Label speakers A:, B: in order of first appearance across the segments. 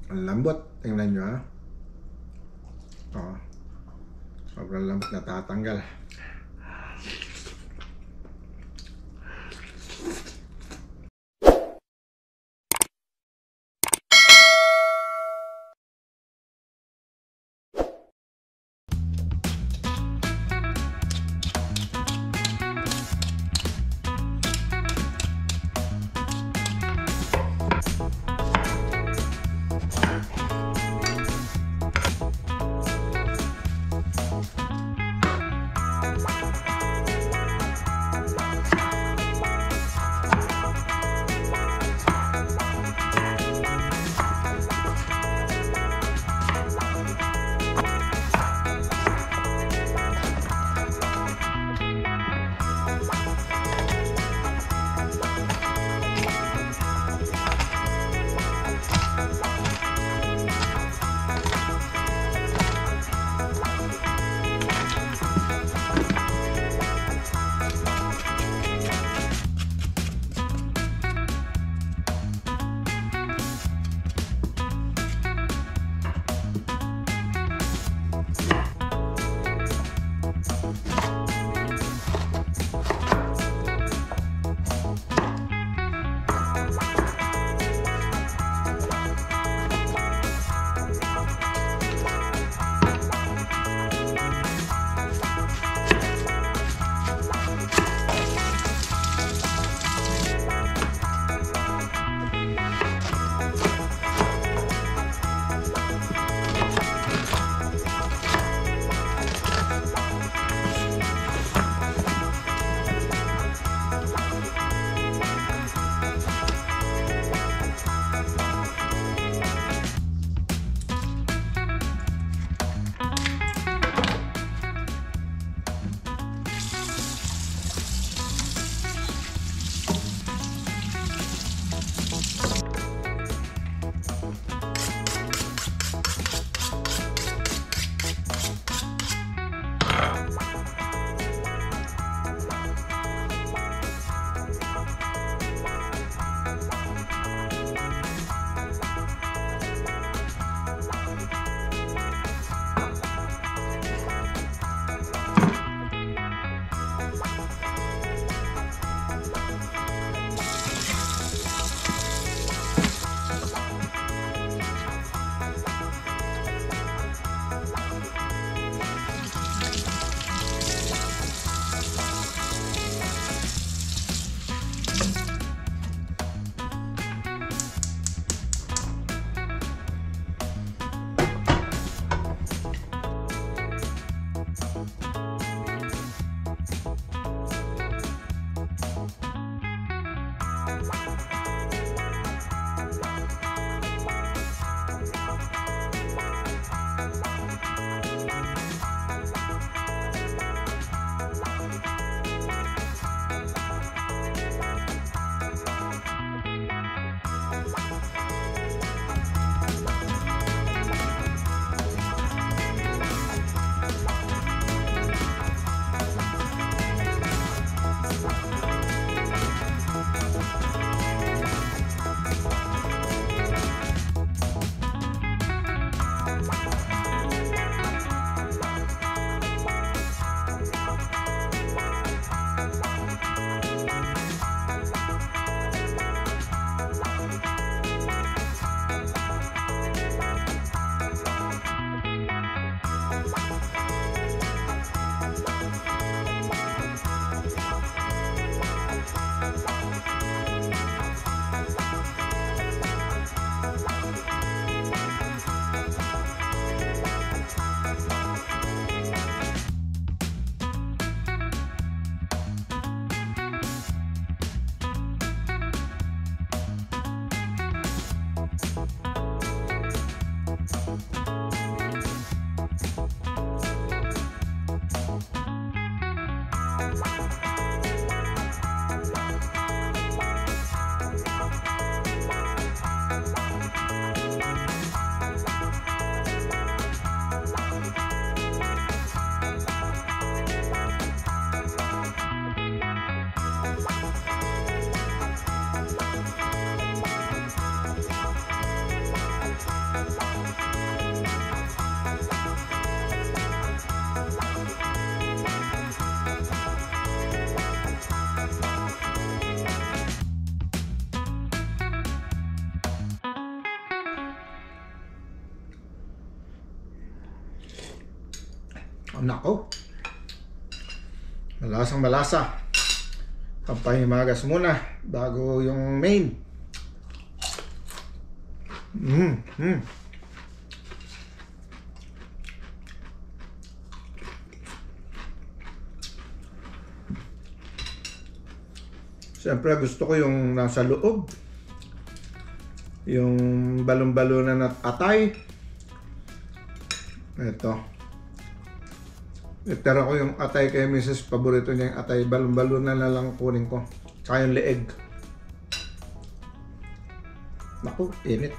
A: Ang lambot. Tingnan nyo ha. Oh, sobrang lambot, natatanggal. Nako. Malasang malasa. Pampahimagas muna bago yung main. Siyempre gusto ko yung nasa loob. Yung balon-balonan at atay. Ito. Itara ko yung atay kay Mrs. Paborito niya yung atay. Balon-balonan na lang kunin ko. Tsaka yung leeg. Naku, init.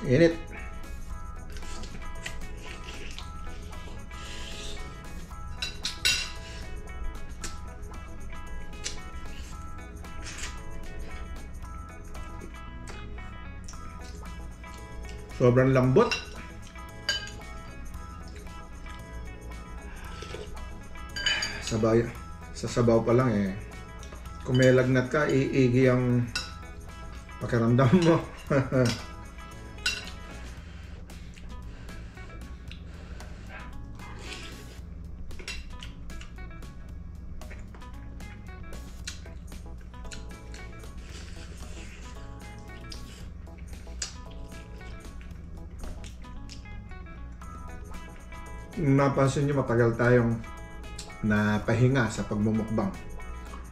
A: Init. Sobrang lambot. Sa sabaw pa lang eh. Kung may lagnat ka, iigi ang pakiramdam mo. Napansin nyo, matagal tayong napahinga sa pagmumukbang.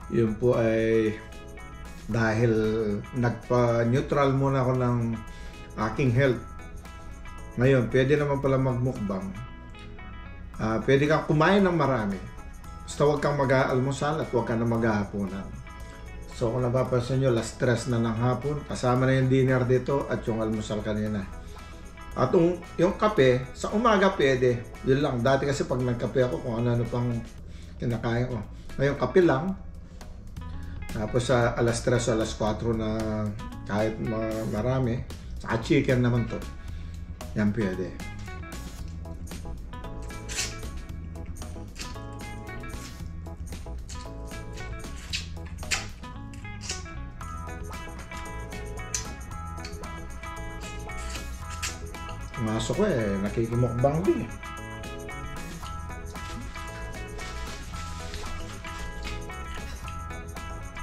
A: Yun po ay dahil nagpa-neutral muna ako ng aking health. Ngayon, pwede naman pala magmukbang. Pwede kang kumain ng marami. Basta huwag kang mag-aalmusal at huwag kang na mag-hapunan. So kung napapansin nyo, last stress na ng hapon. Kasama na yung dinner dito at yung almusal kanina. At yung kape, sa umaga pwede. Yun lang. Dati kasi pag nagkape ako, kung ano-ano pang kinakain ko. Ngayon, kape lang. Tapos sa alas 3 o alas 4 na kahit marami. Saka chicken naman to. Yan pwede. Masok ko eh, nakikimukbang din eh.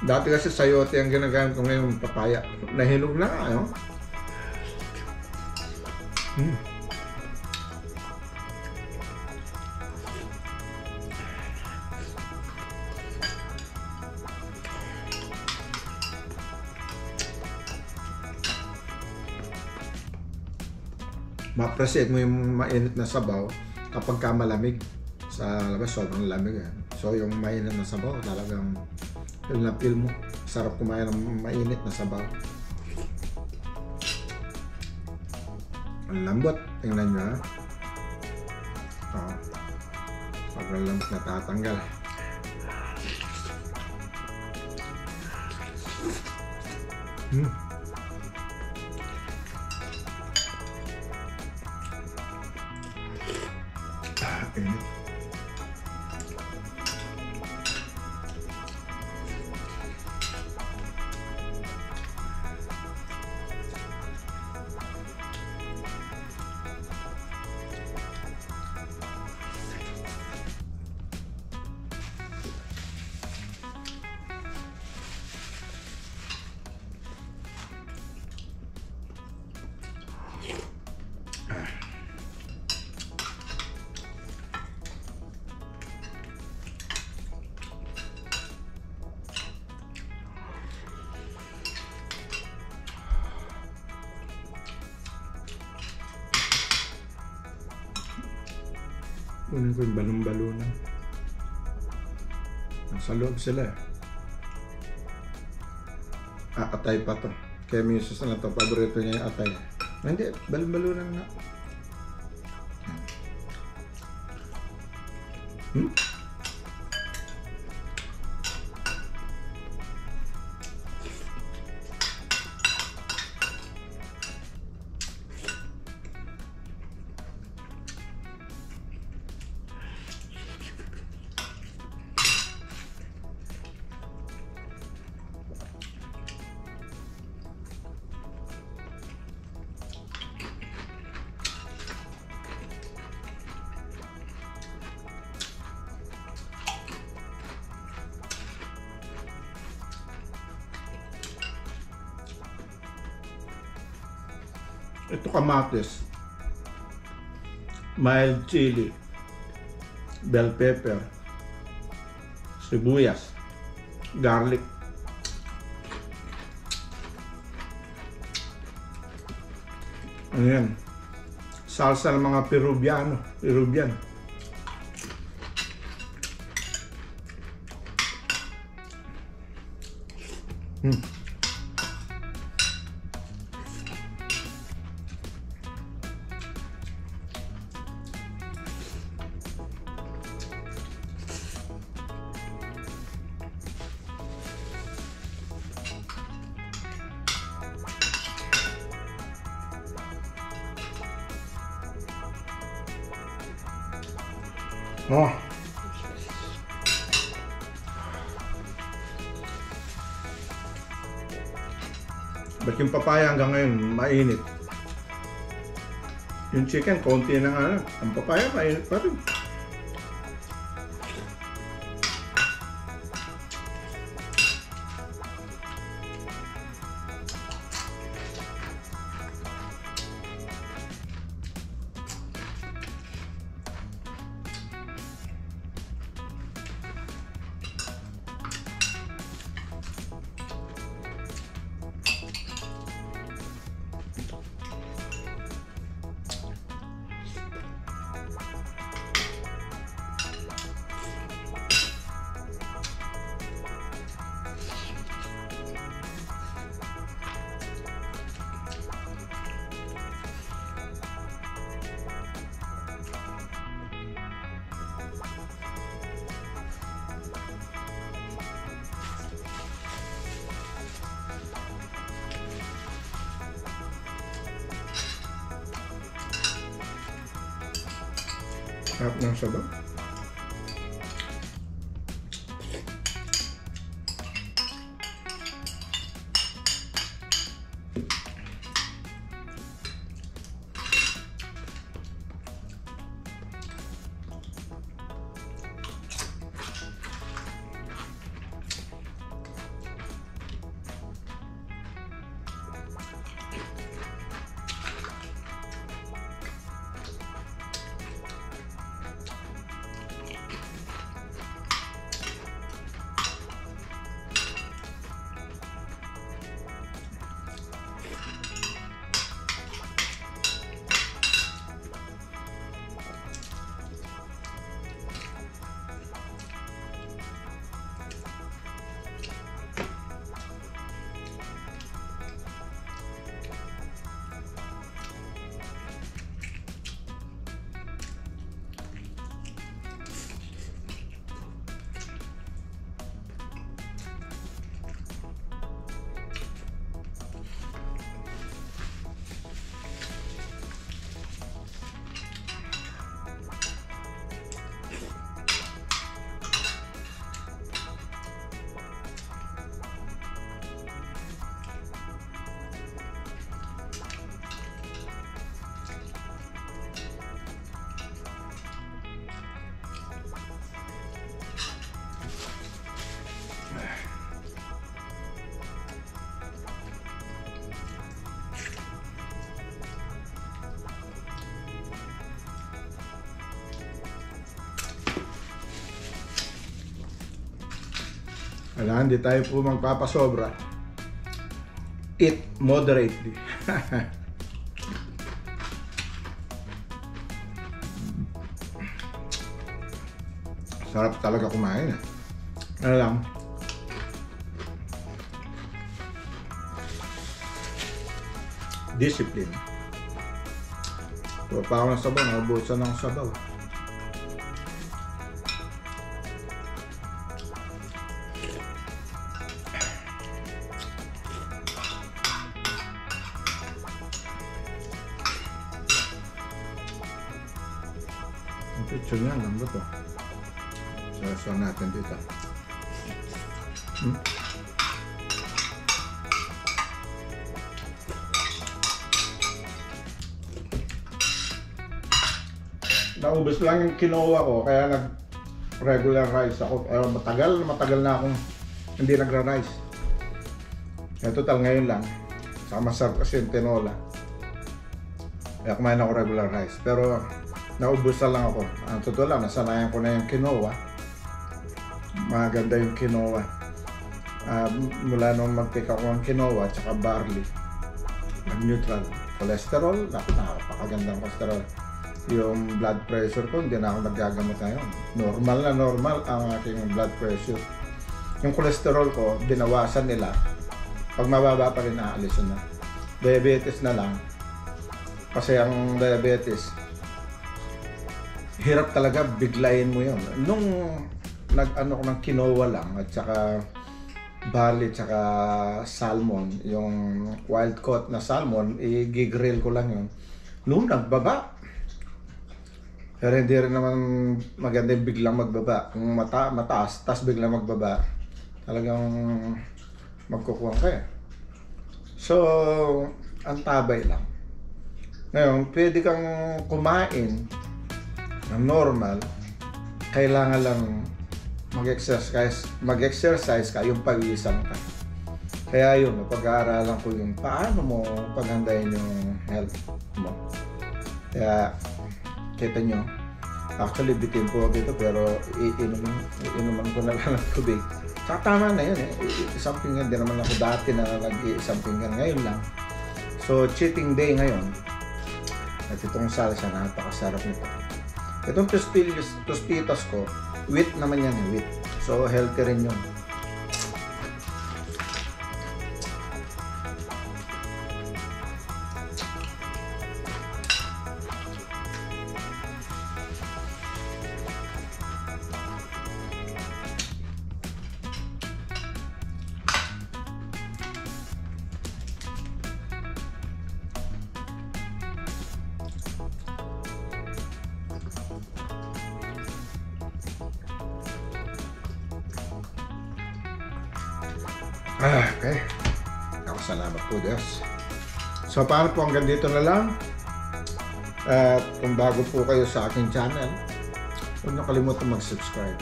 A: Dati kasi sayote ang ginagamit ko, ngayon papaya. Nahilog na nga, no? Ma-appreciate mo yung mainit na sabaw kapag ka malamig. Sa labas, sobrang lamig yan. So yung mainit na sabaw, talagang feel na feel mo. Sarap kumain ng mainit na sabaw. Ang lambot. Tingnan nyo, ha? Sobrang lambot na tatanggal. Init. Kunin ko yung balon-balonan. Nasa loob sila eh. Atay pa to. Kaya misis na to, paborito niya yung atay. Hindi, balon-balonan na. Ito kamatis, mild chili, bell pepper, sibuyas, garlic. Ano yan? Salsa ng mga Peruvian. Oh. Ba't yung papaya hanggang ngayon mainit? Yung chicken, konti na nga lang. Ang papaya, mainit pa rin. Sarap ng sabaw. Kailangan hindi tayo po magpapasobra. Eat moderately. Sarap talaga kumain. Ano lang, discipline. Pero pa ako ng sabaw, nabubusan ng sabaw. Ang picture niya, lambot to. Sarasan natin dito. Naubos lang yung kinuha ko, kaya nag-regular rice ako. Pero matagal na akong hindi nagra-rice. Kaya total ngayon lang. Saka masarap kasi yung tinola. Kaya kumain ako regular rice. Pero naubos na lang ako. Ang totoo lang, nasanayan ko na yung quinoa. Maganda yung quinoa. Mula nung mag-take ako ng quinoa at saka barley. Nag-neutral. Cholesterol, napakagandang cholesterol. Yung blood pressure ko, hindi na ako nagagamot ngayon. Normal na normal ang aking blood pressure. Yung cholesterol ko, binawasan nila. Pag mababa pa rin, aalis na. Diabetes na lang. Kasi ang diabetes, hirap talaga biglayin mo yun. Nung nag-ano ko ng quinoa lang at saka barley at saka salmon, yung wild caught na salmon, i-grill ko lang yun. Noong nagbaba. Pero hindi rin naman maganda yung biglang magbaba. Kung mataas, tas biglang magbaba, talagang magkukuha ka eh. So, ang tabay lang. Ngayon, pwede kang kumain ng normal, kailangan lang mag-exercise ka, yung pawisan ka. Kaya yun, napag-aaralan ko yung paano mo paghandayin yung health mo. Kaya, kita nyo, actually bitin po dito pero iinuman ko na lang ng tubig. Saka tama na yun eh. Isang pinggan din naman ako dati na nag-iisang pinggan. Ngayon lang. So, cheating day ngayon. At itong salsa, napakasarap nito. Itong tostitos ko, wheat naman yan, wheat. So, healthy rin yun. Okay. Salamat po, Diyos. So, paano po hanggang dito na lang? At kung bago po kayo sa aking channel, huwag niyo kalimutan mag-subscribe.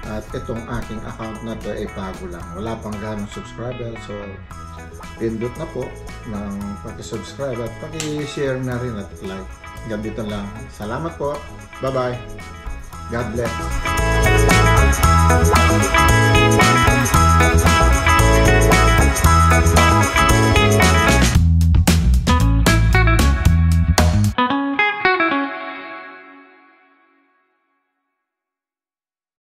A: At itong aking account na to ay bago lang. Wala pang ganong subscriber. So, pindot na po ng pag-subscribe at pag-share na rin at like. Hanggang dito lang. Salamat po. Bye-bye. God bless.